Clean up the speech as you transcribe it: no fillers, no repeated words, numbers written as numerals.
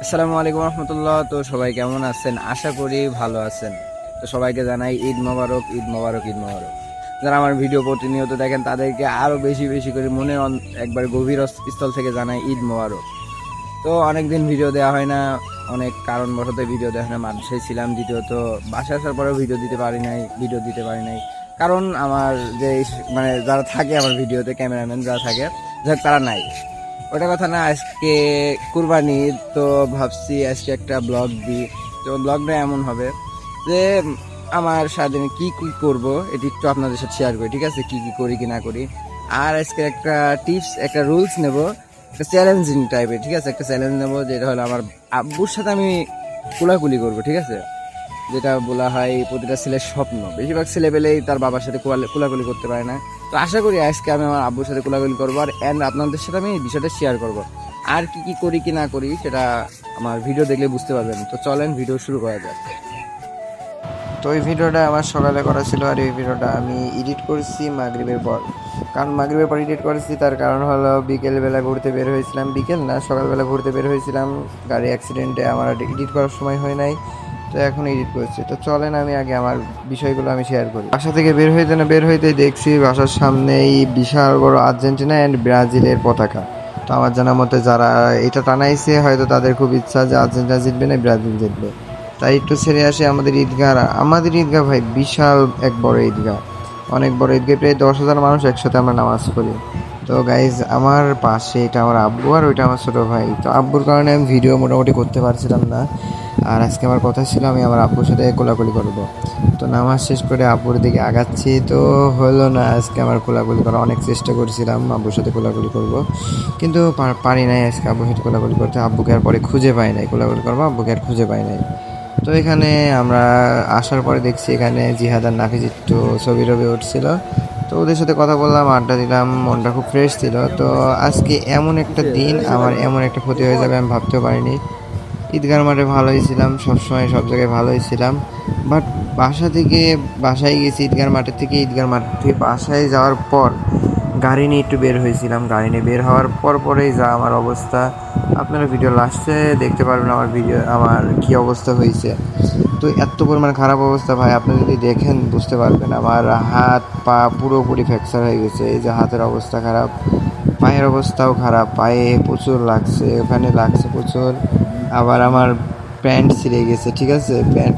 আসসালামু আলাইকুম রহমতুল্লাহ। তো সবাই কেমন আছেন? আশা করি ভালো আছেন। তো সবাইকে জানাই ঈদ মোবারক, ঈদ মোবারক, ঈদ মোবারক। যারা আমার ভিডিও প্রতিনিয়ত দেখেন তাদেরকে আরো বেশি বেশি করে একবার গভীর স্থল থেকে জানাই ঈদ মোবারক। তো অনেকদিন ভিডিও দেওয়া হয় না, অনেক কারণবশত ভিডিও দেওয়া হয় না। মাদ্রাসায় ছিলাম, দ্বিতীয়ত বাসায় আসার পরেও ভিডিও দিতে পারি নাই। কারণ আমার যে যারা থাকে আমার ভিডিওতে, ক্যামেরাম্যান যারা থাকে, তারা নাই। ওটা কথা না, আজকে কুরবানি ঈদ, তো ভাবছি আজকে একটা ব্লগ দিই। তো ব্লগটা এমন হবে যে আমার সারাদিনে কি কি করব এটি একটু আপনাদের সাথে শেয়ার করি, ঠিক আছে? কি কি করি কি না করি। আর আজকে একটা টিপস, একটা রুলস নেব, একটা চ্যালেঞ্জিং টাইপের, ঠিক আছে? একটা চ্যালেঞ্জ নেব, যেটা হলো আমার আব্বুর সাথে আমি কুলাকুলি করব, ঠিক আছে? যেটা বলা হয় প্রতিটা ছেলের স্বপ্ন। বেশিরভাগ ছেলে পেলেই তার বাবার সাথে কোলাকুলি করতে পারে না। তো আশা করি আজকে আমি আমার আব্বুর সাথে কোলাকুলি করবো, আর আপনাদের সাথে আমি এই বিষয়টা শেয়ার করব। আর কি কি করি কি না করি সেটা আমার ভিডিও দেখলে বুঝতে পারবেন। তো চলেন ভিডিও শুরু করা যাক। তো এই ভিডিওটা আমার সকালে করা ছিল, আর এই ভিডিওটা আমি এডিট করেছি মাগরিবের পর। কারণ মাগরিবের পর এডিট করেছি, তার কারণ হলো বিকেলবেলা ঘুরতে বের হয়েছিলাম, বিকেল না সকালবেলা ঘুরতে বের হয়েছিলাম, গাড়ি অ্যাক্সিডেন্টে আমার এডিট করার সময় হয় নাই। তো এখন এডিট করছি। তো চলেন আমি আগে আমার বিষয়গুলো আমি শেয়ার করি। বাসা থেকে বের হইতে দেখছি বাসার সামনেই বিশাল বড় আর্জেন্টিনা অ্যান্ড ব্রাজিলের পতাকা। তো আমার জানা মতে যারা এটা টানাইছে হয়তো তাদের খুব ইচ্ছা যে আর্জেন্টিনা জিতবে না ব্রাজিল জিতবে। তাই একটু ছেড়ে আসে আমাদের ঈদগাহ ভাই বিশাল এক বড় ঈদগাহ, অনেক বড় ঈদগাহ, প্রায় 10,000 মানুষ একসাথে আমরা নামাজ পড়ি। তো গাইজ আমার পাশে এটা আমার আব্বু আর ওইটা আমার ছোটো ভাই। তো আব্বুর কারণে আমি ভিডিও মোটামুটি করতে পারছিলাম না। আর আজকে আমার কথা ছিল আমি আমার আব্বুর সাথে কোলাকুলি করবো। তো নামাজ শেষ করে আব্বুর দিকে আগাচ্ছি, তো হলো না আজকে আমার কোলাকুলি করা। অনেক চেষ্টা করছিলাম আব্বুর সাথে কোলাকুলি করব, কিন্তু পারি নাই আজকে আব্বুর সাথে কোলাকুলি করতে। আব্বুকে আর পরে খুঁজে পাই নাই, কোলাকুলি করবো আব্বুকে আর খুঁজে পাই নাই। তো এখানে আমরা আসার পরে দেখছি এখানে জিহাদ আর নাফিজ একটু ছবি টবি উঠছিল। তো ওদের সাথে কথা বললাম, আড্ডা দিলাম, মনটা খুব ফ্রেশ ছিল। তো আজকে এমন একটা দিন, আমার এমন একটা ক্ষতি হয়ে যাবে আমি ভাবতেও পারিনি। ঈদগার মাঠে ভালোই ছিলাম, সবসময় সব জায়গায় ভালোই ছিলাম। বাট বাসায় গেছি, ঈদগার মাঠ থেকে বাসায় যাওয়ার পর গাড়ি নিয়ে একটু বের হয়েছিলাম। গাড়ি নিয়ে বের হওয়ার পরেই যা আমার অবস্থা, আপনারা ভিডিও লাস্টে দেখতে পারবেন আমার কি অবস্থা হয়েছে। তো এত পরিমাণ খারাপ অবস্থা ভাই, আপনি যদি দেখেন বুঝতে পারবেন। আমার হাত পা পুরোপুরি ফ্র্যাকচার হয়ে গেছে। এই যে হাতের অবস্থা খারাপ, পায়ের অবস্থাও খারাপ, পায়ে প্রচুর লাগছে, ওখানে লাগছে প্রচুর। আবার আমার প্যান্ট ছিঁড়ে গেছে, ঠিক আছে? প্যান্ট